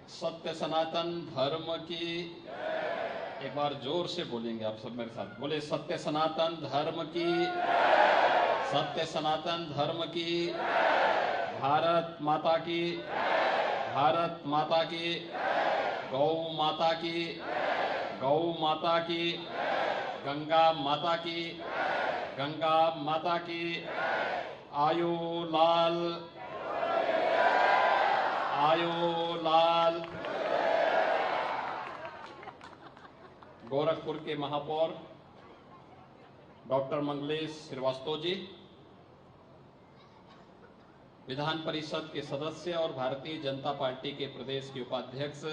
सत्य सनातन धर्म की। एक बार जोर से बोलेंगे आप सब मेरे साथ, बोले सत्य सनातन धर्म की। सत्य सनातन धर्म की। भारत माता की। भारत माता की। गौ माता की। गौ माता की। गंगा माता की। गंगा माता की। आयो लाल। आयो लाल। गोरखपुर के महापौर डॉक्टर मंगलेश श्रीवास्तव जी, विधान परिषद के सदस्य और भारतीय जनता पार्टी के प्रदेश के उपाध्यक्ष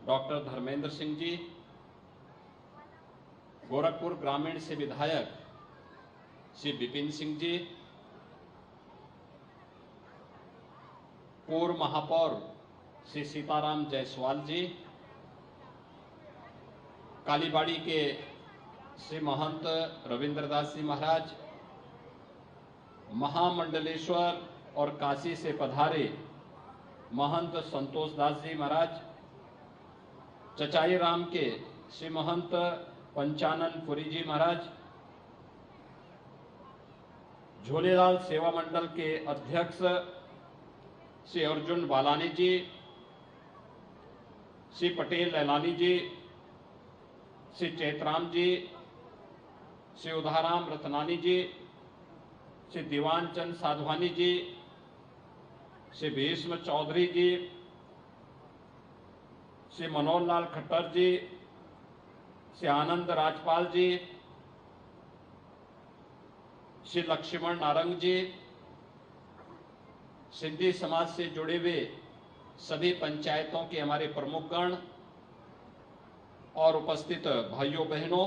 डॉक्टर धर्मेंद्र सिंह जी, गोरखपुर ग्रामीण से विधायक श्री विपिन सिंह जी, पूर्व महापौर श्री सीताराम जायसवाल जी, कालीबाड़ी के श्री महंत रविंद्रदास जी महाराज, महामंडलेश्वर और काशी से पधारे महंत संतोष दास जी महाराज, चचाई राम के श्री महंत पंचानन पुरी जी महाराज, झूलेलाल सेवा मंडल के अध्यक्ष श्री अर्जुन बालानी जी, श्री पटेल लैलानी जी, श्री चैतराम जी, श्री उधाराम रतनानी जी, श्री दीवान चंद साधवानी जी, श्री भीष्म चौधरी जी, श्री मनोहर लाल खट्टर जी, श्री आनंद राजपाल जी, श्री लक्ष्मण नारंग जी, सिंधी समाज से जुड़े हुए सभी पंचायतों के हमारे प्रमुखगण और उपस्थित भाइयों बहनों,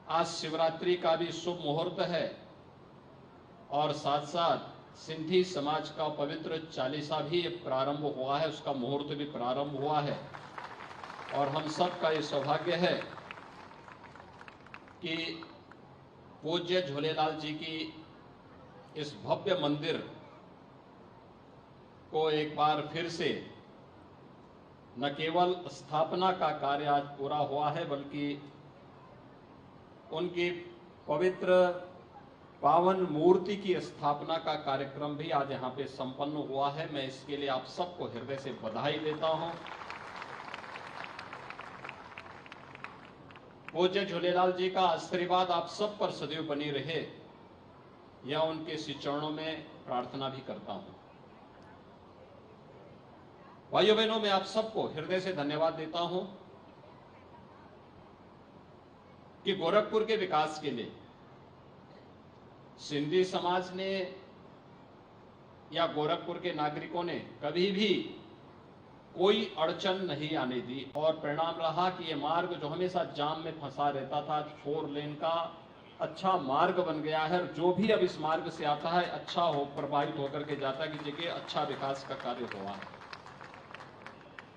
आज शिवरात्रि का भी शुभ मुहूर्त है और साथ साथ सिंधी समाज का पवित्र चालीसा भी प्रारंभ हुआ है, उसका मुहूर्त भी प्रारंभ हुआ है। और हम सब का ये सौभाग्य है कि पूज्य झूलेलाल जी की इस भव्य मंदिर को एक बार फिर से न केवल स्थापना का कार्य आज पूरा हुआ है, बल्कि उनकी पवित्र पावन मूर्ति की स्थापना का कार्यक्रम भी आज यहाँ पे संपन्न हुआ है। मैं इसके लिए आप सबको हृदय से बधाई देता हूँ। पूज्य झूलेलाल जी का आशीर्वाद आप सब पर सदैव बनी रहे, यह उनके श्री चरणों में प्रार्थना भी करता हूँ। भाइयों बहनों, मैं आप सबको हृदय से धन्यवाद देता हूं कि गोरखपुर के विकास के लिए सिंधी समाज ने या गोरखपुर के नागरिकों ने कभी भी कोई अड़चन नहीं आने दी और परिणाम रहा कि ये मार्ग जो हमेशा जाम में फंसा रहता था, 4 लेन का अच्छा मार्ग बन गया है। जो भी अब इस मार्ग से आता है अच्छा हो प्रभावित होकर के जाता है कि जगह अच्छा विकास का कार्य हुआ है।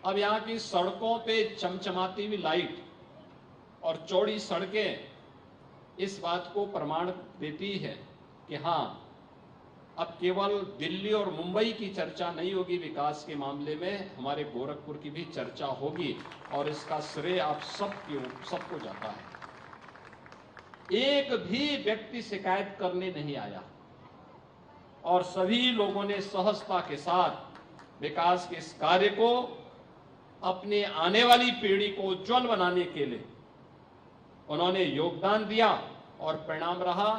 अब यहाँ की सड़कों पे चमचमाती हुई लाइट और चौड़ी सड़कें इस बात को प्रमाण देती है कि हाँ, अब केवल दिल्ली और मुंबई की चर्चा नहीं होगी विकास के मामले में, हमारे गोरखपुर की भी चर्चा होगी और इसका श्रेय आप सबको जाता है। एक भी व्यक्ति शिकायत करने नहीं आया और सभी लोगों ने सहजता के साथ विकास के इस कार्य को अपने आने वाली पीढ़ी को उज्जवल बनाने के लिए उन्होंने योगदान दिया और परिणाम रहा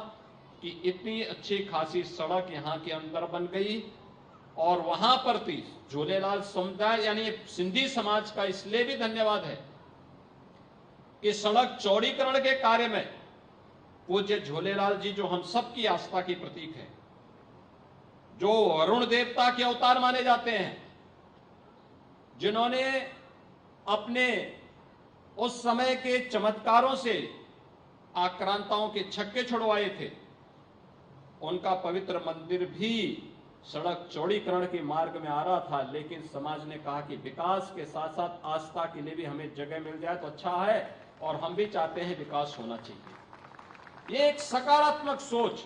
कि इतनी अच्छी खासी सड़क यहाँ के अंदर बन गई। और वहां पर थी झूलेलाल समुदाय यानी सिंधी समाज का इसलिए भी धन्यवाद है कि सड़क चौड़ीकरण के कार्य में पूज्य झूलेलाल जी जो हम सबकी आस्था की प्रतीक है, जो वरुण देवता के अवतार माने जाते हैं, जिन्होंने अपने उस समय के चमत्कारों से आक्रांताओं के छक्के छुड़वाए थे, उनका पवित्र मंदिर भी सड़क चौड़ीकरण के मार्ग में आ रहा था। लेकिन समाज ने कहा कि विकास के साथ साथ आस्था के लिए भी हमें जगह मिल जाए तो अच्छा है और हम भी चाहते हैं विकास होना चाहिए। ये एक सकारात्मक सोच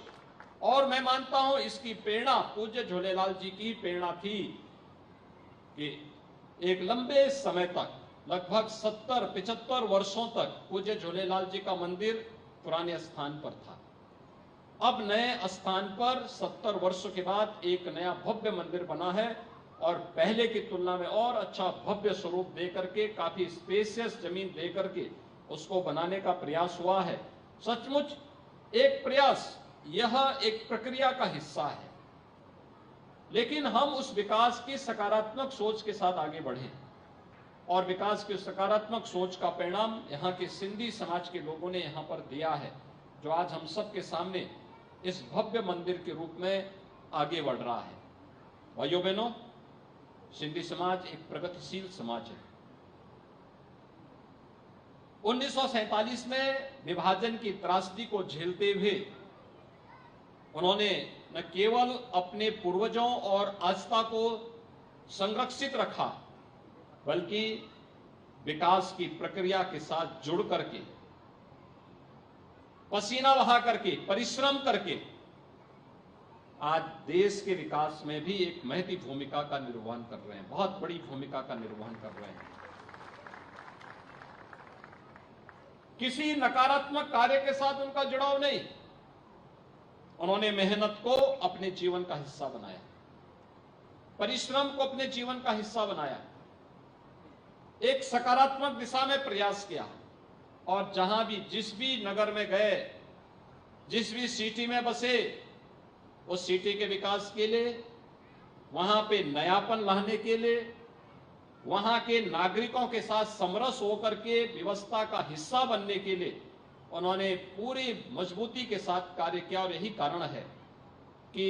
और मैं मानता हूं इसकी प्रेरणा पूज्य झूलेलाल जी की प्रेरणा थी कि एक लंबे समय तक लगभग 70-75 वर्षों तक पूज्य झूलेलाल जी का मंदिर पुराने स्थान पर था। अब नए स्थान पर 70 वर्षों के बाद एक नया भव्य मंदिर बना है और पहले की तुलना में और अच्छा भव्य स्वरूप दे करके, काफी स्पेशियस जमीन दे करके उसको बनाने का प्रयास हुआ है। सचमुच एक प्रयास, यह एक प्रक्रिया का हिस्सा है, लेकिन हम उस विकास की सकारात्मक सोच के साथ आगे बढ़े और विकास की सकारात्मक सोच का परिणाम यहाँ के सिंधी समाज के लोगों ने यहाँ पर दिया है, जो आज हम सबके सामने इस भव्य मंदिर के रूप में आगे बढ़ रहा है। भाइयों बहनों, सिंधी समाज एक प्रगतिशील समाज है। 1947 में विभाजन की त्रासदी को झेलते हुए उन्होंने न केवल अपने पूर्वजों और आस्था को संरक्षित रखा, बल्कि विकास की प्रक्रिया के साथ जुड़ करके, पसीना बहा करके, परिश्रम करके आज देश के विकास में भी एक महती भूमिका का निर्वहन कर रहे हैं, बहुत बड़ी भूमिका का निर्वहन कर रहे हैं। किसी नकारात्मक कार्य के साथ उनका जुड़ाव नहीं, उन्होंने मेहनत को अपने जीवन का हिस्सा बनाया, परिश्रम को अपने जीवन का हिस्सा बनाया, एक सकारात्मक दिशा में प्रयास किया और जहां भी जिस भी नगर में गए, जिस भी सिटी में बसे, उस सिटी के विकास के लिए, वहां पे नयापन लाने के लिए, वहां के नागरिकों के साथ समरस होकर के व्यवस्था का हिस्सा बनने के लिए उन्होंने पूरी मजबूती के साथ कार्य किया। और यही कारण है कि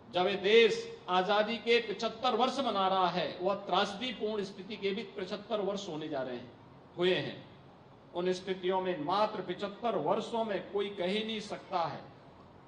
जब ये देश आजादी के 75 वर्ष मना रहा है, वह त्रासदीपूर्ण स्थिति के भी 75 वर्ष होने जा रहे हैं, हुए हैं। उन स्थितियों में मात्र 75 वर्षों में कोई कह ही नहीं सकता है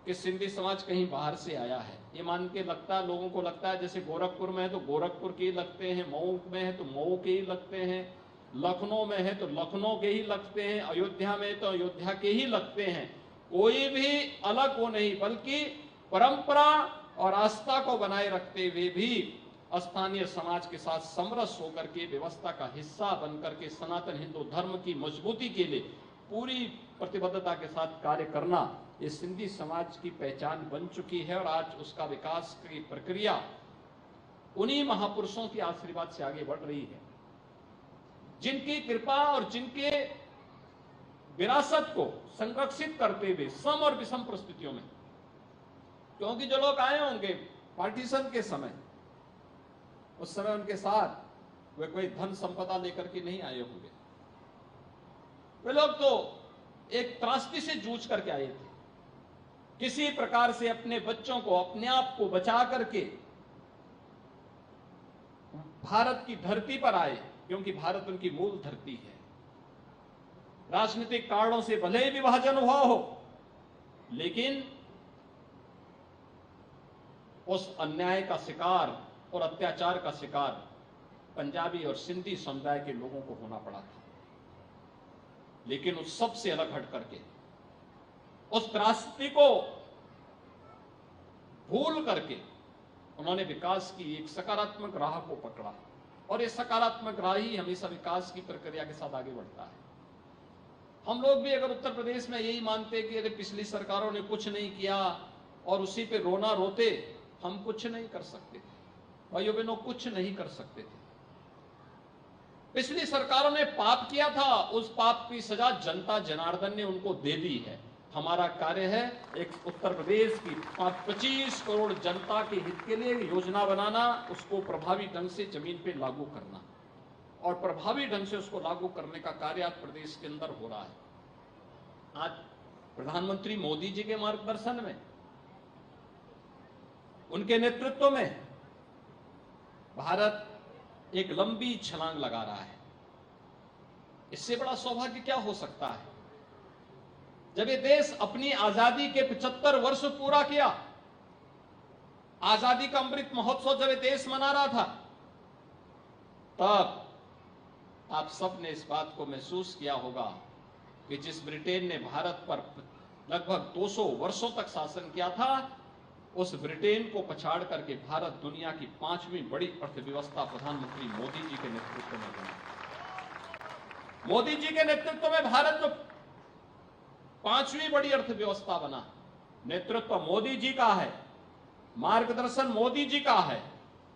कि सिंधी समाज कहीं बाहर से आया है। ये मान के लगता है, लोगों को लगता है जैसे गोरखपुर में है तो गोरखपुर के ही लगते हैं, मऊ में है तो मऊ के ही लगते हैं, लखनऊ में है तो लखनऊ के ही लगते हैं, अयोध्या में तो अयोध्या के ही लगते हैं। कोई भी अलग वो नहीं, बल्कि परंपरा और आस्था को बनाए रखते हुए भी स्थानीय समाज के साथ समरस होकर के, व्यवस्था का हिस्सा बनकर के सनातन हिंदू धर्म की मजबूती के लिए पूरी प्रतिबद्धता के साथ कार्य करना, ये सिंधी समाज की पहचान बन चुकी है। और आज उसका विकास की प्रक्रिया उन्हीं महापुरुषों के आशीर्वाद से आगे बढ़ रही है, जिनकी कृपा और जिनके विरासत को संरक्षित करते हुए सम और विषम परिस्थितियों में, क्योंकि जो लोग आए होंगे पार्टीशन के समय, उस समय उनके साथ वे कोई धन संपदा लेकर के नहीं आए होंगे, वे लोग तो एक त्रासदी से जूझ करके आए थे, किसी प्रकार से अपने बच्चों को, अपने आप को बचा करके भारत की धरती पर आए, क्योंकि भारत उनकी मूल धरती है। राजनीतिक कारणों से भले ही विभाजन हुआ हो, लेकिन उस अन्याय का शिकार और अत्याचार का शिकार पंजाबी और सिंधी समुदाय के लोगों को होना पड़ा था। लेकिन उस सब से अलग हट करके, उस त्रासदी को भूल करके उन्होंने विकास की एक सकारात्मक राह को पकड़ा, और ये सकारात्मक राह ही हमेशा विकास की प्रक्रिया के साथ आगे बढ़ता है। हम लोग भी अगर उत्तर प्रदेश में यही मानते कि अरे पिछली सरकारों ने कुछ नहीं किया और उसी पे रोना रोते, हम कुछ नहीं कर सकते थे भाइयों बहनों, कुछ नहीं कर सकते थे। पिछली सरकारों ने पाप किया था, उस पाप की सजा जनता जनार्दन ने उनको दे दी है। हमारा कार्य है एक उत्तर प्रदेश की 25 करोड़ जनता के हित के लिए योजना बनाना, उसको प्रभावी ढंग से जमीन पे लागू करना, और प्रभावी ढंग से उसको लागू करने का कार्य आज प्रदेश के अंदर हो रहा है। आज प्रधानमंत्री मोदी जी के मार्गदर्शन में, उनके नेतृत्व में भारत एक लंबी छलांग लगा रहा है। इससे बड़ा सौभाग्य क्या हो सकता है? जब ये देश अपनी आजादी के 75 वर्ष पूरा किया, आजादी का अमृत महोत्सव जब ये देश मना रहा था, तब आप सब ने इस बात को महसूस किया होगा कि जिस ब्रिटेन ने भारत पर लगभग 200 वर्षों तक शासन किया था, उस ब्रिटेन को पछाड़ करके भारत दुनिया की 5वीं बड़ी अर्थव्यवस्था प्रधानमंत्री मोदी जी के नेतृत्व में बना। मोदी जी के नेतृत्व में भारत जो 5वीं बड़ी अर्थव्यवस्था बना, नेतृत्व मोदी जी का है, मार्गदर्शन मोदी जी का है,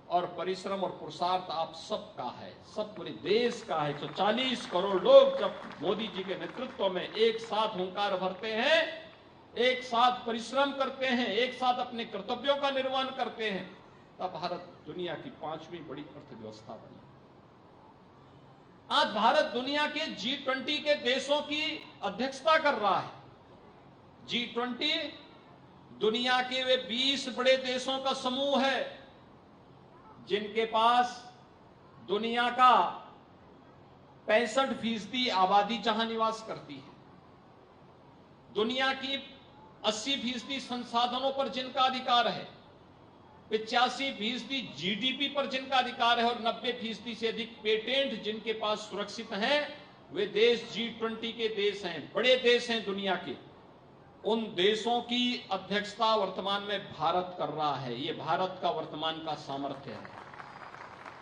और परिश्रम और पुरुषार्थ आप सबका है, सब पूरे देश का है। 140 करोड़ लोग जब मोदी जी के नेतृत्व में एक साथ हुंकार भरते हैं, एक साथ परिश्रम करते हैं, एक साथ अपने कर्तव्यों का निर्वहन करते हैं, तब भारत दुनिया की 5वीं बड़ी अर्थव्यवस्था बनी। आज भारत दुनिया के G20 के देशों की अध्यक्षता कर रहा है। G20 दुनिया के वे 20 बड़े देशों का समूह है जिनके पास दुनिया का 65% आबादी जहां निवास करती है, दुनिया की 80% संसाधनों पर जिनका अधिकार है, 85% जीडीपी पर जिनका अधिकार है, और 90% से अधिक पेटेंट जिनके पास सुरक्षित हैं, वे देश G20 के देश हैं, बड़े देश हैं दुनिया के। उन देशों की अध्यक्षता वर्तमान में भारत कर रहा है। ये भारत का वर्तमान का सामर्थ्य है।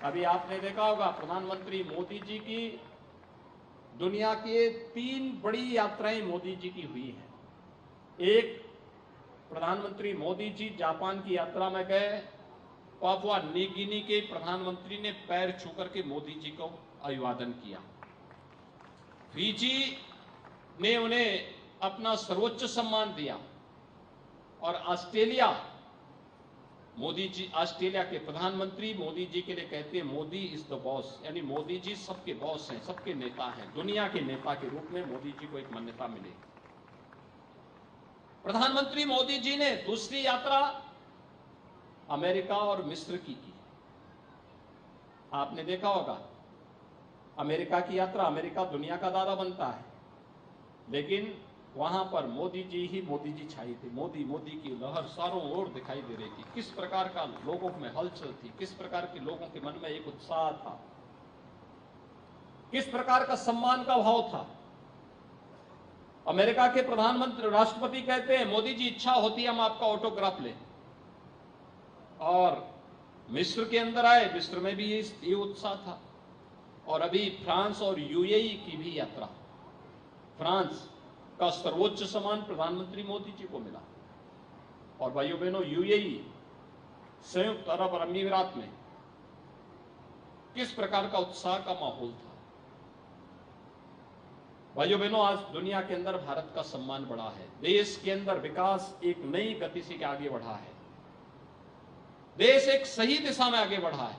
अभी आपने देखा होगा प्रधानमंत्री मोदी जी की दुनिया की 3 बड़ी यात्राएं मोदी जी की हुई हैं। एक, प्रधानमंत्री मोदी जी जापान की यात्रा में गए, पापुआ न्यू गिनी के प्रधानमंत्री ने पैर छू करके मोदी जी को अभिवादन किया। फिजी ने उन्हें अपना सर्वोच्च सम्मान दिया, और ऑस्ट्रेलिया, मोदी जी, ऑस्ट्रेलिया के प्रधानमंत्री मोदी जी के लिए कहते हैं मोदी इज द बॉस, यानी मोदी जी सबके बॉस हैं, सबके नेता हैं, दुनिया के नेता के रूप में मोदी जी को एक मान्यता मिली। प्रधानमंत्री मोदी जी ने दूसरी यात्रा अमेरिका और मिस्र की। आपने देखा होगा अमेरिका की यात्रा, अमेरिका दुनिया का दादा बनता है, लेकिन वहां पर मोदी जी छाई थी। मोदी की लहर चारों ओर दिखाई दे रही थी। किस प्रकार का लोगों में हलचल थी, किस प्रकार के लोगों के मन में एक उत्साह था, किस प्रकार का सम्मान का भाव था। अमेरिका के प्रधानमंत्री राष्ट्रपति कहते हैं मोदी जी इच्छा होती है हम आपका ऑटोग्राफ लें, और मिस्र के अंदर आए, मिस्र में भी ये उत्साह था। और अभी फ्रांस और यूएई की भी यात्रा, फ्रांस का सर्वोच्च सम्मान प्रधानमंत्री मोदी जी को मिला। और भाइयों बहनों, यूएई संयुक्त अरब अमीरात में किस प्रकार का उत्साह का माहौल था। भाइयों बहनों, आज दुनिया के अंदर भारत का सम्मान बढ़ा है, देश के अंदर विकास एक नई गति से आगे बढ़ा है, देश एक सही दिशा में आगे बढ़ा है।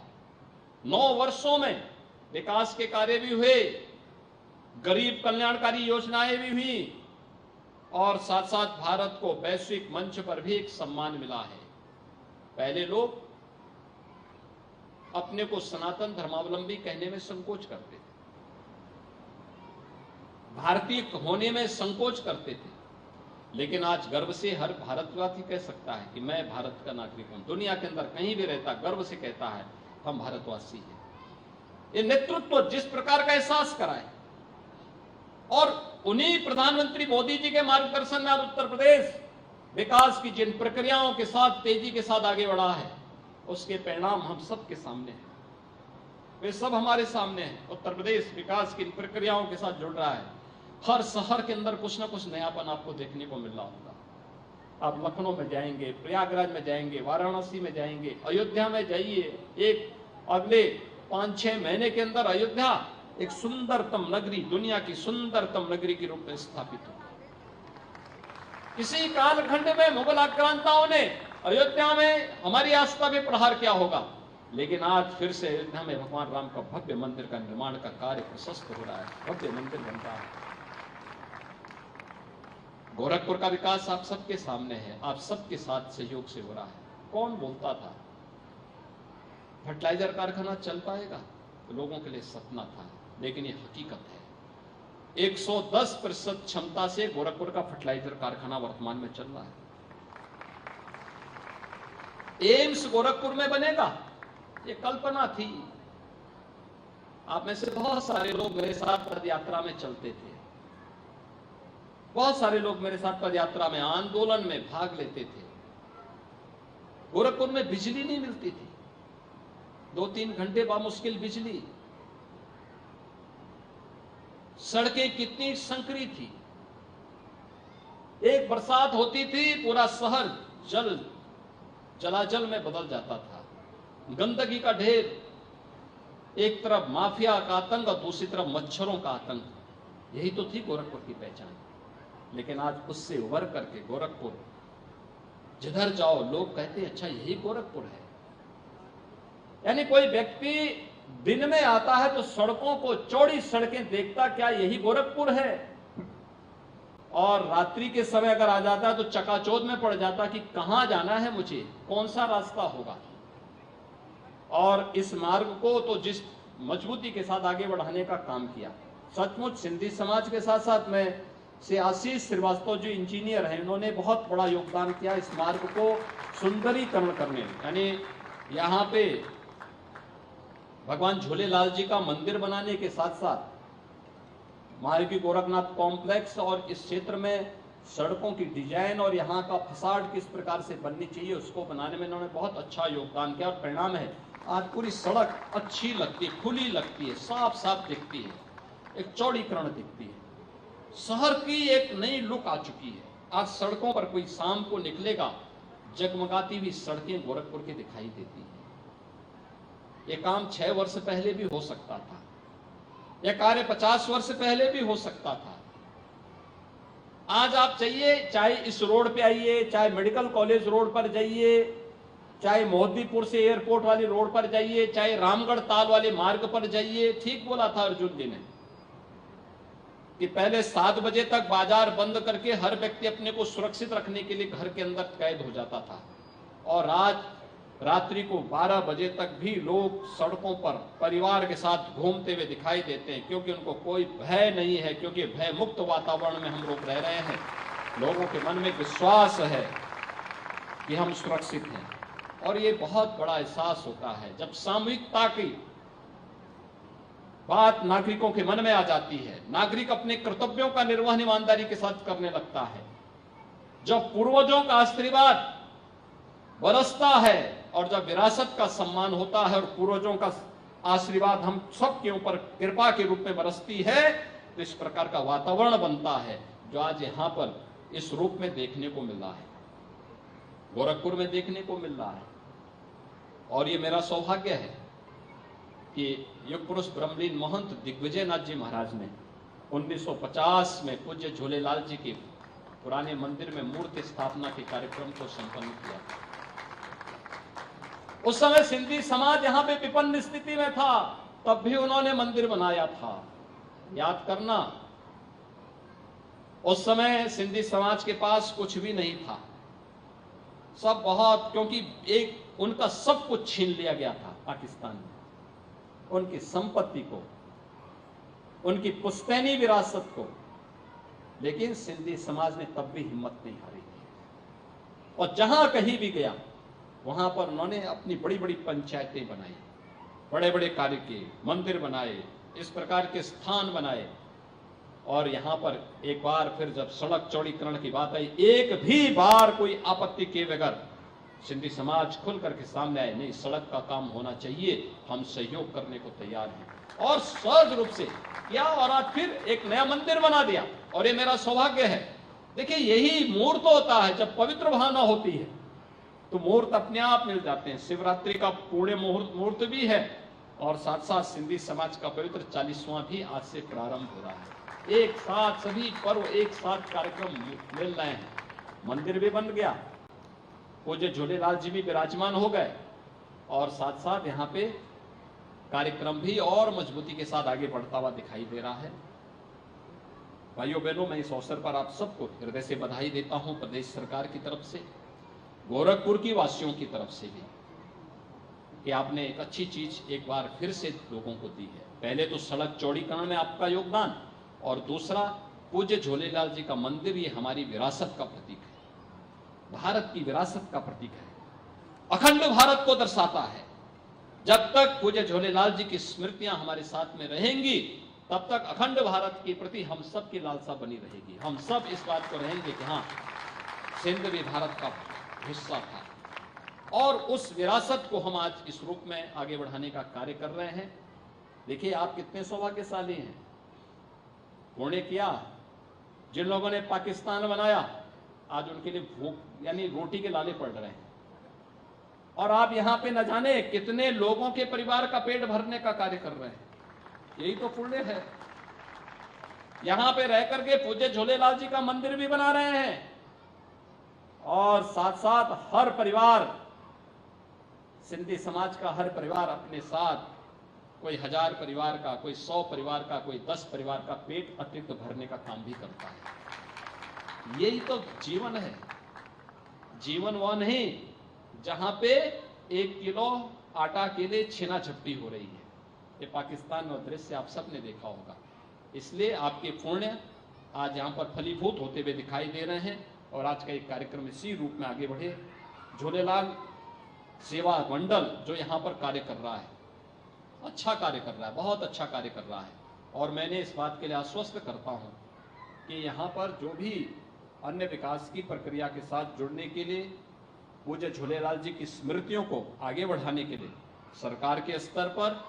9 वर्षों में विकास के कार्य भी हुए, गरीब कल्याणकारी योजनाएं भी हुई, और साथ साथ भारत को वैश्विक मंच पर भी एक सम्मान मिला है। पहले लोग अपने को सनातन धर्मावलंबी कहने में संकोच करते थे, भारतीय होने में संकोच करते थे, लेकिन आज गर्व से हर भारतवासी कह सकता है कि मैं भारत का नागरिक हूं। दुनिया के अंदर कहीं भी रहता गर्व से कहता है हम भारतवासी हैं। ये नेतृत्व जिस प्रकार का एहसास कराए, और उन्हीं प्रधानमंत्री मोदी जी के मार्गदर्शन में आज उत्तर प्रदेश विकास की जिन प्रक्रियाओं के साथ तेजी के साथ आगे बढ़ा है, उसके परिणाम हम सबके सामने हैं, वे सब हमारे सामने हैं। उत्तर प्रदेश विकास की प्रक्रियाओं के साथ जुड़ रहा है। हर शहर के अंदर कुछ ना कुछ नयापन आपको देखने को मिल रहा होगा। आप लखनऊ में जाएंगे, प्रयागराज में जाएंगे, वाराणसी में जाएंगे, अयोध्या में जाइए, एक अगले 5-6 महीने के अंदर अयोध्या एक सुंदरतम नगरी, दुनिया की सुंदरतम नगरी के रूप में स्थापित हो। किसी कालखंड में मुगल आक्रांताओं ने अयोध्या में हमारी आस्था में प्रहार किया होगा, लेकिन आज फिर से अयोध्या में भगवान राम का भव्य मंदिर का निर्माण का कार्य प्रशस्त हो रहा है, भव्य मंदिर बन रहा है। गोरखपुर का विकास आप सबके सामने है, आप सबके साथ सहयोग से हो रहा है। कौन बोलता था फर्टिलाइजर कारखाना चल पाएगा? तो लोगों के लिए सपना था, लेकिन ये हकीकत है। 110% क्षमता से गोरखपुर का फर्टिलाइजर कारखाना वर्तमान में चल रहा है। एम्स गोरखपुर में बनेगा, ये कल्पना थी। आप में से बहुत सारे लोग मेरे साथ पद यात्रा में चलते थे। बहुत सारे लोग मेरे साथ पदयात्रा में, आंदोलन में भाग लेते थे। गोरखपुर में बिजली नहीं मिलती थी, 2-3 घंटे बामुश्किल बिजली। सड़कें कितनी संकरी थी, एक बरसात होती थी पूरा शहर जलाजल में बदल जाता था। गंदगी का ढेर, एक तरफ माफिया का आतंक और दूसरी तरफ मच्छरों का आतंक, यही तो थी गोरखपुर की पहचान। लेकिन आज उससे उभर करके गोरखपुर, जिधर जाओ लोग कहते हैं अच्छा यही गोरखपुर है। यानी कोई व्यक्ति दिन में आता है तो सड़कों को, चौड़ी सड़कें देखता, क्या यही गोरखपुर है? और रात्रि के समय अगर आ जाता है तो चकाचौंध में पड़ जाता कि कहां जाना है मुझे, कौन सा रास्ता होगा। और इस मार्ग को तो जिस मजबूती के साथ आगे बढ़ाने का काम किया, सचमुच सिंधी समाज के साथ साथ में से आशीष श्रीवास्तव जो इंजीनियर हैं, उन्होंने बहुत बड़ा योगदान किया इस मार्ग को सुंदरीकरण करने में। यानी यहाँ पे भगवान झूलेलाल जी का मंदिर बनाने के साथ साथ मार्गी गोरखनाथ कॉम्प्लेक्स और इस क्षेत्र में सड़कों की डिजाइन और यहाँ का फसाड किस प्रकार से बननी चाहिए उसको बनाने में इन्होंने बहुत अच्छा योगदान किया। और परिणाम है आज पूरी सड़क अच्छी लगती है, खुली लगती है, साफ साफ दिखती है, एक चौड़ीकरण दिखती है, शहर की एक नई लुक आ चुकी है। आज सड़कों पर कोई शाम को निकलेगा, जगमगाती हुई सड़कें गोरखपुर की दिखाई देती है। ये काम 6 वर्ष पहले भी हो सकता था, यह कार्य 50 वर्ष पहले भी हो सकता था। आज आप चाहिए, चाहे इस रोड पे आइए, चाहे मेडिकल कॉलेज रोड पर जाइए, चाहे मोहद्दीपुर से एयरपोर्ट वाली रोड पर जाइए, चाहे रामगढ़ ताल वाले मार्ग पर जाइए। ठीक बोला था अर्जुन जी ने कि पहले 7 बजे तक बाजार बंद करके हर व्यक्ति अपने को सुरक्षित रखने के लिए घर के अंदर कैद हो जाता था, और आज रात्रि को 12 बजे तक भी लोग सड़कों पर परिवार के साथ घूमते हुए दिखाई देते हैं, क्योंकि उनको कोई भय नहीं है, क्योंकि भय मुक्त वातावरण में हम लोग रह रहे हैं। लोगों के मन में विश्वास है कि हम सुरक्षित हैं, और ये बहुत बड़ा एहसास होता है जब सामूहिकता की बात नागरिकों के मन में आ जाती है। नागरिक अपने कर्तव्यों का निर्वहन ईमानदारी के साथ करने लगता है। जब पूर्वजों का आशीर्वाद बरसता है और जब विरासत का सम्मान होता है और पूर्वजों का आशीर्वाद हम सबके ऊपर कृपा के रूप में बरसती है, तो इस प्रकार का वातावरण बनता है जो आज यहाँ पर इस रूप में देखने को मिल रहा है, गोरखपुर में देखने को मिल रहा है। और ये मेरा सौभाग्य है कि युग पुरुष ब्रह्मलीन महंत दिग्विजय नाथ जी महाराज ने 1950 में पूज्य झूलेलाल जी के पुराने मंदिर में मूर्ति स्थापना के कार्यक्रम को संपन्न किया। उस समय सिंधी समाज यहाँ पे विपन्न स्थिति में था, तब भी उन्होंने मंदिर बनाया था। याद करना, उस समय सिंधी समाज के पास कुछ भी नहीं था, सब बहुत, क्योंकि एक उनका सब कुछ छीन लिया गया था पाकिस्तान में, उनकी संपत्ति को, उनकी पुश्तैनी विरासत को। लेकिन सिंधी समाज ने तब भी हिम्मत नहीं हारी थी, और जहां कहीं भी गया वहां पर उन्होंने अपनी बड़ी बड़ी पंचायतें बनाई, बड़े बड़े कार्य किए, मंदिर बनाए, इस प्रकार के स्थान बनाए। और यहां पर एक बार फिर जब सड़क चौड़ीकरण की बात आई, एक भी बार कोई आपत्ति किए बगैर सिंधी समाज खुल करके सामने आए, नहीं सड़क का काम होना चाहिए, हम सहयोग करने को तैयार हैं, और सहज रूप से किया। और आज फिर एक नया मंदिर बना दिया, और ये मेरा सौभाग्य है। देखिए, यही मुहूर्त होता है जब पवित्र भावना होती है तो मुहूर्त अपने आप मिल जाते हैं। शिवरात्रि का पुण्य मुहूर्त भी है, और साथ साथ सिंधी समाज का पवित्र 40वां भी आज से प्रारंभ हो रहा है। एक साथ सभी पर्व, एक साथ कार्यक्रम मिल रहे हैं। मंदिर भी बन गया, पूज्य झूलेलाल जी भी विराजमान हो गए, और साथ साथ यहाँ पे कार्यक्रम भी और मजबूती के साथ आगे बढ़ता हुआ दिखाई दे रहा है। भाइयों बहनों, मैं इस अवसर पर आप सबको हृदय से बधाई देता हूं, प्रदेश सरकार की तरफ से, गोरखपुर की वासियों की तरफ से भी, कि आपने एक अच्छी चीज एक बार फिर से लोगों को दी है। पहले तो सड़क चौड़ीकरण में आपका योगदान, और दूसरा पूज्य झूलेलाल जी का मंदिर, ये हमारी विरासत का प्रतीक है, भारत की विरासत का प्रतीक है, अखंड भारत को दर्शाता है। जब तक पूज्य झूलेलाल जी की स्मृतियां हमारे साथ में रहेंगी, तब तक अखंड भारत के प्रति हम सब की लालसा बनी रहेगी। हम सब इस बात को रहेंगे कि हाँ, सिंध भी भारत का हिस्सा था, और उस विरासत को हम आज इस रूप में आगे बढ़ाने का कार्य कर रहे हैं। देखिए, आप कितने सौभाग्यशाली हैं, पुण्य किया। जिन लोगों ने पाकिस्तान बनाया, आज उनके लिए भूख यानी रोटी के लाले पड़ रहे हैं, और आप यहां पे न जाने कितने लोगों के परिवार का पेट भरने का कार्य कर रहे हैं। यही तो पुण्य है। यहां पे रह करके पूज्य झूलेलाल जी का मंदिर भी बना रहे हैं, और साथ साथ हर परिवार, सिंधी समाज का हर परिवार अपने साथ, कोई 1000 परिवार का, कोई 100 परिवार का, कोई 10 परिवार का पेट अतिरिक्त भरने का काम भी करता है। यही तो जीवन है। जीवन वह नहीं जहां पे 1 किलो आटा के लिए छीना झपटी हो रही है। ये पाकिस्तान में दृश्य आप सबने देखा होगा। इसलिए आपके पुण्य आज यहाँ पर फलीभूत होते हुए दिखाई दे रहे हैं, और आज का एक कार्यक्रम इसी रूप में आगे बढ़े। झूलेलाल सेवा मंडल जो यहाँ पर कार्य कर रहा है, अच्छा कार्य कर रहा है, बहुत अच्छा कार्य कर रहा है, और मैंने इस बात के लिए आश्वस्त करता हूँ कि यहाँ पर जो भी अन्य विकास की प्रक्रिया के साथ जुड़ने के लिए, पूज्य झूलेलाल जी की स्मृतियों को आगे बढ़ाने के लिए सरकार के स्तर पर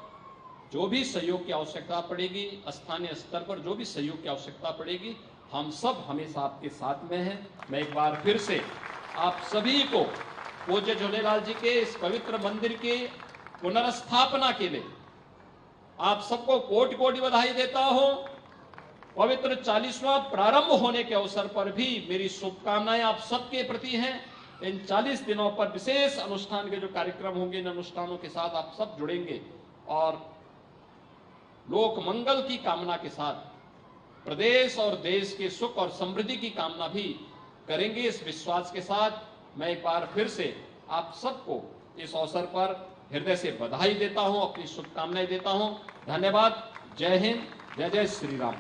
जो भी सहयोग की आवश्यकता पड़ेगी, स्थानीय स्तर पर जो भी सहयोग की आवश्यकता पड़ेगी, हम सब हमेशा आपके साथ में हैं। मैं एक बार फिर से आप सभी को पूज्य झूलेलाल जी के इस पवित्र मंदिर के पुनर्स्थापना के लिए आप सबको कोटि कोटि बधाई देता हूं। पवित्र 40वां प्रारंभ होने के अवसर पर भी मेरी शुभकामनाएं आप सबके प्रति हैं। इन 40 दिनों पर विशेष अनुष्ठान के जो कार्यक्रम होंगे, इन अनुष्ठानों के साथ आप सब जुड़ेंगे, और लोक मंगल की कामना के साथ प्रदेश और देश के सुख और समृद्धि की कामना भी करेंगे। इस विश्वास के साथ मैं एक बार फिर से आप सबको इस अवसर पर हृदय से बधाई देता हूं, अपनी शुभकामनाएं देता हूं। धन्यवाद। जय हिंद, जय जय श्री राम।